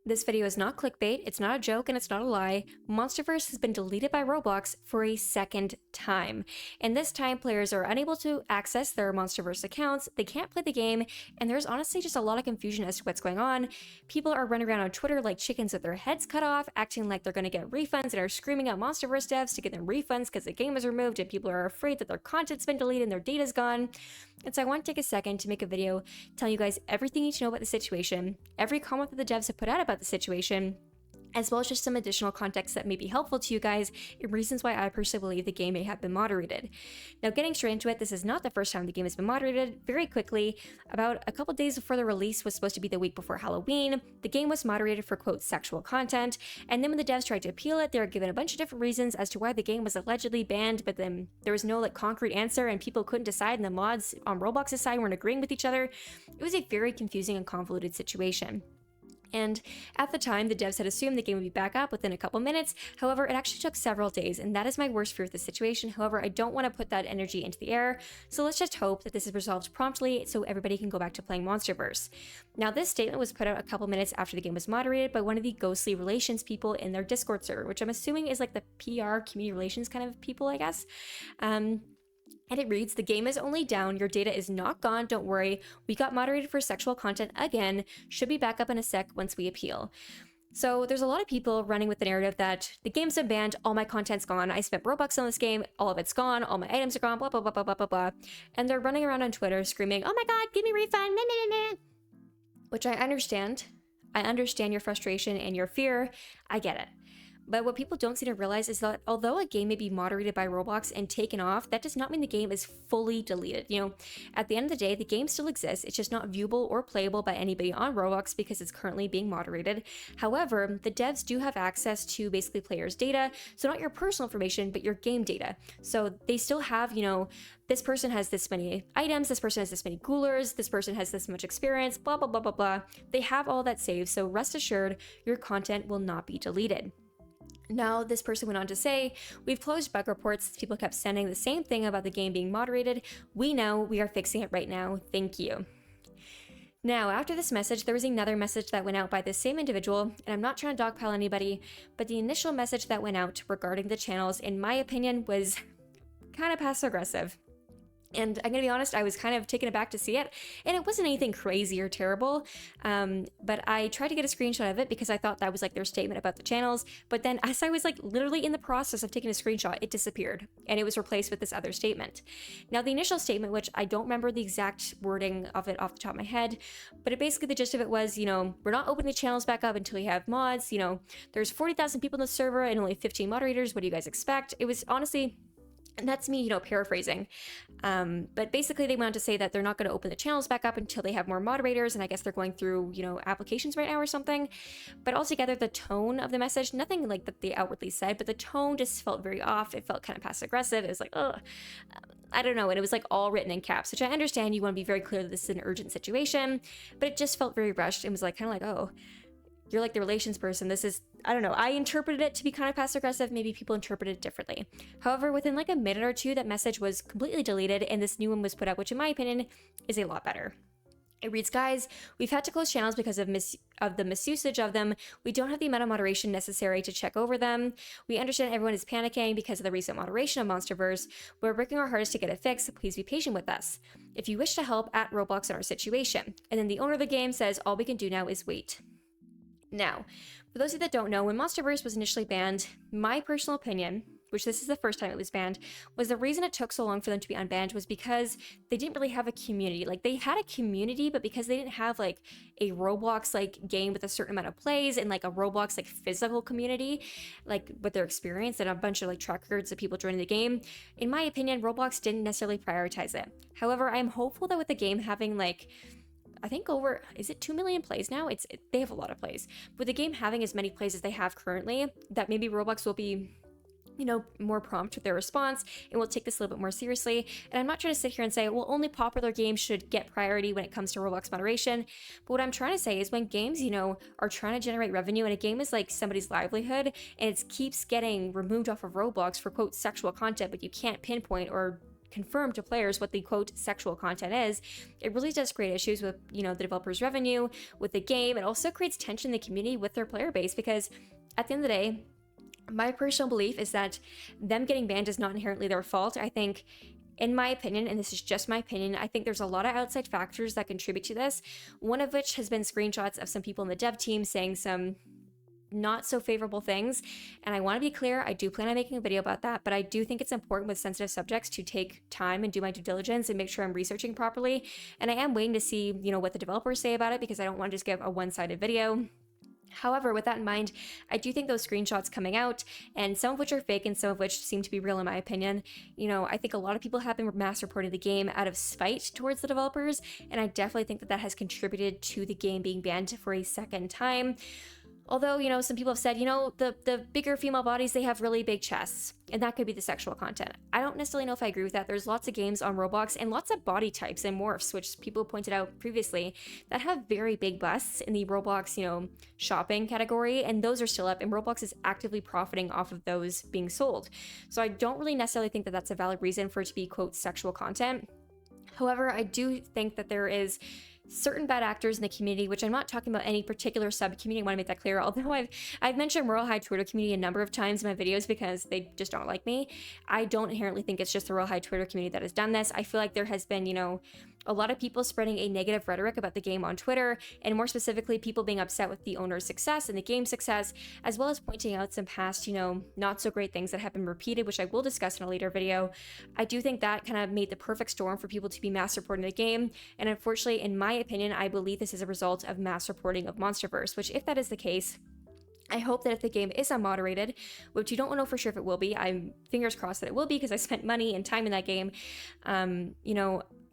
This video is not clickbait, it's not a joke, and it's not a lie. MonsterVerze has been deleted by Roblox for a second time. And this time, players are unable to access their MonsterVerze accounts, they can't play the game, and there's honestly just a lot of confusion as to what's going on. People are running around on Twitter like chickens with their heads cut off, acting like they're going to get refunds and are screaming at MonsterVerze devs to get them refunds because the game was removed and people are afraid that their content's been deleted and their data's gone. And so I want to take a second to make a video telling you guys everything you need to know about the situation, every comment that the devs have put out about the situation, as well as just some additional context that may be helpful to you guys and reasons why I personally believe the game may have been moderated. Now, getting straight into it, this is not the first time the game has been moderated. Very quickly, about a couple days before the release was supposed to be the week before Halloween, the game was moderated for, quote, sexual content, and then when the devs tried to appeal it, they were given a bunch of different reasons as to why the game was allegedly banned, but then there was no concrete answer and people couldn't decide, and the mods on Roblox's side weren't agreeing with each other. It was a very confusing and convoluted situation. And at the time, the devs had assumed the game would be back up within a couple minutes. However, it actually took several days, and that is my worst fear with this situation. However, I don't want to put that energy into the air, so let's just hope that this is resolved promptly so everybody can go back to playing MonsterVerze. Now, this statement was put out a couple minutes after the game was moderated by one of the ghostly relations people in their Discord server, which I'm assuming is like the PR, community relations kind of people, I guess. And it reads, "The game is only down, your data is not gone, don't worry. We got moderated for sexual content again, should be back up in a sec once we appeal." So there's a lot of people running with the narrative that the game's been banned, all my content's gone, I spent Robux on this game, all of it's gone, all my items are gone, blah, blah, blah, blah, blah, blah, blah. And they're running around on Twitter screaming, "Oh my god, give me refund, meh, meh, meh, meh." Which I understand. I understand your frustration and your fear. I get it. But what people don't seem to realize is that although a game may be moderated by Roblox and taken off, that does not mean the game is fully deleted. You know, at the end of the day, the game still exists. It's just not viewable or playable by anybody on Roblox because it's currently being moderated. However, the devs do have access to basically players' data. So not your personal information, but your game data. So they still have, you know, this person has this many items, this person has this many coolers, this person has this much experience, blah, blah, blah, blah, blah. They have all that saved. So rest assured, your content will not be deleted. Now, this person went on to say, "We've closed bug reports. People kept sending the same thing about the game being moderated. We know, we are fixing it right now. Thank you." Now, after this message, there was another message that went out by this same individual, and I'm not trying to dogpile anybody, but the initial message that went out regarding the channels, in my opinion, was kind of passive-aggressive. And I'm gonna be honest, I was kind of taken aback to see it, and it wasn't anything crazy or terrible, but I tried to get a screenshot of it because I thought that was like their statement about the channels, but then as I was like literally in the process of taking a screenshot, it disappeared, and it was replaced with this other statement. Now, the initial statement, which I don't remember the exact wording of it off the top of my head, but it basically, the gist of it was, you know, we're not opening the channels back up until we have mods, you know, there's 40,000 people in the server and only 15 moderators, what do you guys expect? It was honestly... And that's me, you know, paraphrasing. But basically they went on to say that they're not going to open the channels back up until they have more moderators, and I guess they're going through, you know, applications right now or something. But altogether, the tone of the message, nothing like that they outwardly said, but the tone just felt very off. It felt kind of passive-aggressive. It was like, ugh, I don't know. And it was like all written in caps, which I understand you want to be very clear that this is an urgent situation, but it just felt very rushed. It was like, kind of like, oh, you're like the relations person. This is, I don't know. I interpreted it to be kind of passive-aggressive. Maybe people interpreted it differently. However, within like a minute or two, that message was completely deleted and this new one was put out, which in my opinion is a lot better. It reads, "Guys, we've had to close channels because of the misusage of them. We don't have the amount of moderation necessary to check over them. We understand everyone is panicking because of the recent moderation of MonsterVerze. We're working our hardest to get it fixed. Please be patient with us. If you wish to help, at Roblox in our situation." And then the owner of the game says, "All we can do now is wait." Now, for those of you that don't know, when MonsterVerze was initially banned, my personal opinion, which this is the first time it was banned, was the reason it took so long for them to be unbanned was because they didn't really have a community. Like, they had a community, but because they didn't have like a Roblox like game with a certain amount of plays and like a Roblox like physical community, like with their experience and a bunch of like track records of people joining the game, in my opinion, Roblox didn't necessarily prioritize it. However, I'm hopeful that with the game having like, I think over, is it 2 million plays now? They have a lot of plays. With the game having as many plays as they have currently, that maybe Roblox will be, you know, more prompt with their response and will take this a little bit more seriously. And I'm not trying to sit here and say, well, only popular games should get priority when it comes to Roblox moderation. But what I'm trying to say is when games, you know, are trying to generate revenue and a game is like somebody's livelihood and it keeps getting removed off of Roblox for, quote, sexual content, but you can't pinpoint or confirm to players what the quote sexual content is, it really does create issues with, the developer's revenue, with the game. It also creates tension in the community with their player base, because at the end of the day, my personal belief is that them getting banned is not inherently their fault. I think, in my opinion, and this is just my opinion, I think there's a lot of outside factors that contribute to this, one of which has been screenshots of some people in the dev team saying some not so favorable things. And I want to be clear, I do plan on making a video about that, but I do think it's important with sensitive subjects to take time and do my due diligence and make sure I'm researching properly. And I am waiting to see, what the developers say about it, because I don't want to just give a one-sided video. However, with that in mind, I do think those screenshots coming out, and some of which are fake and some of which seem to be real in my opinion, I think a lot of people have been mass reporting the game out of spite towards the developers, and I definitely think that that has contributed to the game being banned for a second time. Although, some people have said, the bigger female bodies, they have really big chests, and that could be the sexual content. I don't necessarily know if I agree with that. There's lots of games on Roblox and lots of body types and morphs, which people pointed out previously, that have very big busts in the Roblox, shopping category, and those are still up, and Roblox is actively profiting off of those being sold. So I don't really necessarily think that that's a valid reason for it to be, quote, sexual content. However, I do think that there is certain bad actors in the community, which I'm not talking about any particular sub-community, I want to make that clear, although I've mentioned Royal High Twitter community a number of times in my videos because they just don't like me. I don't inherently think it's just the Royal High Twitter community that has done this. I feel like there has been, a lot of people spreading a negative rhetoric about the game on Twitter, and more specifically, people being upset with the owner's success and the game's success, as well as pointing out some past, not so great things that have been repeated, which I will discuss in a later video. I do think that kind of made the perfect storm for people to be mass reporting the game, and unfortunately, in my opinion, I believe this is a result of mass reporting of MonsterVerze, which if that is the case, I hope that if the game is unmoderated, which you don't know for sure if it will be, I'm fingers crossed that it will be because I spent money and time in that game,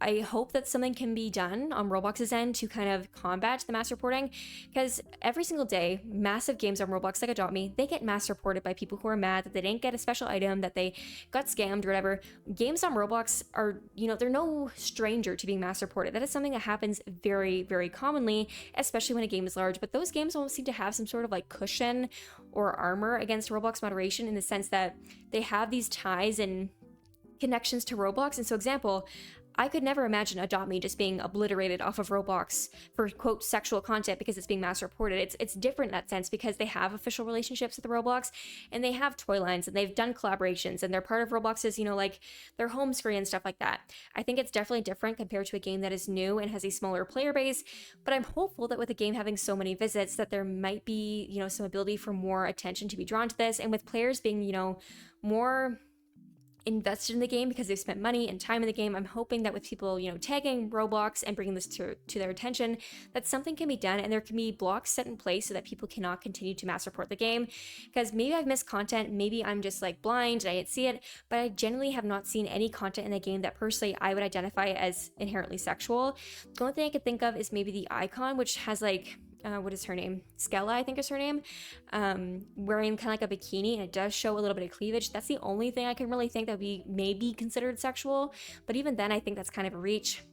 I hope that something can be done on Roblox's end to kind of combat the mass reporting, because every single day, massive games on Roblox like Adopt Me, they get mass reported by people who are mad that they didn't get a special item, that they got scammed or whatever. Games on Roblox are, they're no stranger to being mass reported. That is something that happens very, very commonly, especially when a game is large, but those games almost seem to have some sort of like cushion or armor against Roblox moderation, in the sense that they have these ties and connections to Roblox. And so, example, I could never imagine Adopt Me just being obliterated off of Roblox for, quote, sexual content because it's being mass reported. It's different in that sense because they have official relationships with Roblox, and they have toy lines, and they've done collaborations, and they're part of Roblox's, like their home screen and stuff like that. I think it's definitely different compared to a game that is new and has a smaller player base, but I'm hopeful that with the game having so many visits that there might be, some ability for more attention to be drawn to this, and with players being, more invested in the game because they've spent money and time in the game, I'm hoping that with people, tagging Roblox and bringing this to their attention, that something can be done and there can be blocks set in place so that people cannot continue to mass report the game. Because maybe I've missed content, maybe I'm just like blind and I didn't see it, but I generally have not seen any content in the game that personally I would identify as inherently sexual. The only thing I could think of is maybe the icon, which has like, what is her name? Skella, I think is her name, wearing kind of like a bikini, and it does show a little bit of cleavage. That's the only thing I can really think that would be maybe considered sexual, but even then I think that's kind of a reach.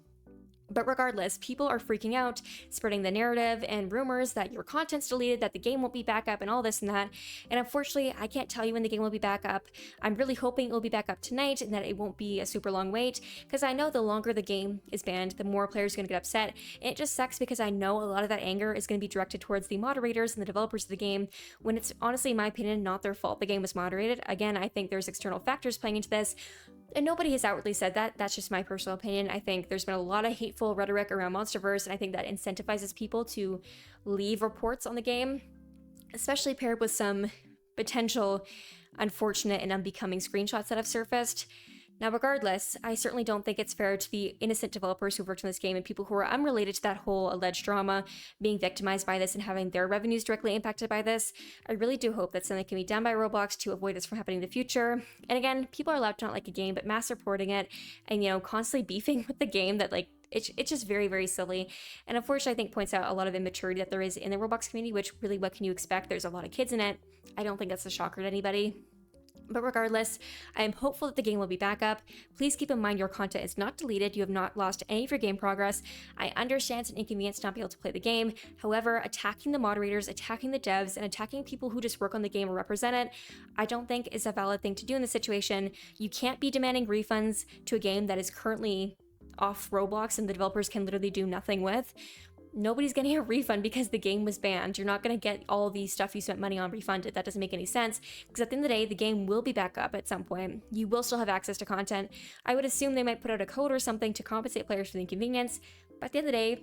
But regardless, people are freaking out, spreading the narrative and rumors that your content's deleted, that the game won't be back up, and all this and that. And unfortunately, I can't tell you when the game will be back up. I'm really hoping it will be back up tonight and that it won't be a super long wait, because I know the longer the game is banned, the more players are going to get upset. And it just sucks because I know a lot of that anger is going to be directed towards the moderators and the developers of the game, when it's honestly, in my opinion, not their fault the game was moderated. Again, I think there's external factors playing into this, and nobody has outwardly said that. That's just my personal opinion. I think there's been a lot of hateful rhetoric around MonsterVerze, and I think that incentivizes people to leave reports on the game, especially paired with some potential unfortunate and unbecoming screenshots that have surfaced. Now, regardless, I certainly don't think it's fair to the innocent developers who worked on this game and people who are unrelated to that whole alleged drama being victimized by this and having their revenues directly impacted by this. I really do hope that something can be done by Roblox to avoid this from happening in the future. And again, people are allowed to not like a game, but mass reporting it and, constantly beefing with the game, that like, it's just very, very silly. And unfortunately, I think points out a lot of immaturity that there is in the Roblox community, which really, what can you expect? There's a lot of kids in it. I don't think that's a shocker to anybody. But regardless, I am hopeful that the game will be back up. Please keep in mind your content is not deleted. You have not lost any of your game progress. I understand it's an inconvenience to not be able to play the game. However, attacking the moderators, attacking the devs, and attacking people who just work on the game or represent it, I don't think is a valid thing to do in this situation. You can't be demanding refunds to a game that is currently off Roblox and the developers can literally do nothing with. Nobody's getting a refund because the game was banned. You're not going to get all the stuff you spent money on refunded. That doesn't make any sense, because at the end of the day, the game will be back up at some point. You will still have access to content. I would assume they might put out a code or something to compensate players for the inconvenience, but at the end of the day,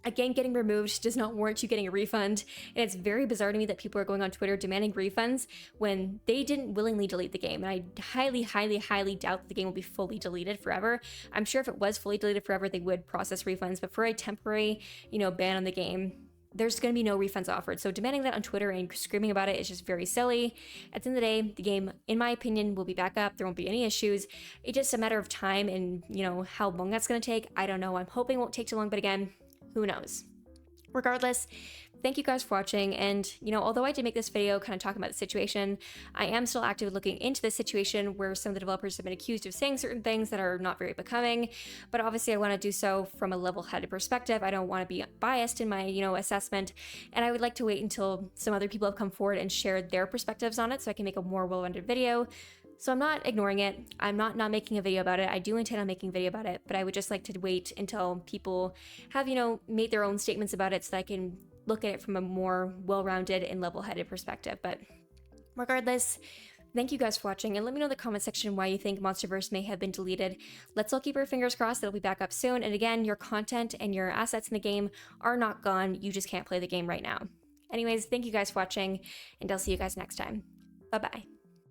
a game getting removed does not warrant you getting a refund, and it's very bizarre to me that people are going on Twitter demanding refunds when they didn't willingly delete the game, and I highly, highly, highly doubt that the game will be fully deleted forever. I'm sure if it was fully deleted forever, they would process refunds, but for a temporary, ban on the game, there's going to be no refunds offered. So demanding that on Twitter and screaming about it is just very silly. At the end of the day, the game, in my opinion, will be back up. There won't be any issues. It's just a matter of time and, how long that's going to take. I don't know. I'm hoping it won't take too long, but again, who knows? Regardless, thank you guys for watching, and although I did make this video kind of talking about the situation, I am still actively looking into this situation where some of the developers have been accused of saying certain things that are not very becoming, but obviously I want to do so from a level-headed perspective. I don't want to be biased in my assessment, and I would like to wait until some other people have come forward and shared their perspectives on it so I can make a more well-rounded video. So I'm not ignoring it. I'm not making a video about it. I do intend on making a video about it, but I would just like to wait until people have, made their own statements about it so that I can look at it from a more well-rounded and level-headed perspective. But regardless, thank you guys for watching, and let me know in the comment section why you think MonsterVerze may have been deleted. Let's all keep our fingers crossed that it'll be back up soon. And again, your content and your assets in the game are not gone. You just can't play the game right now. Anyways, thank you guys for watching, and I'll see you guys next time. Bye-bye.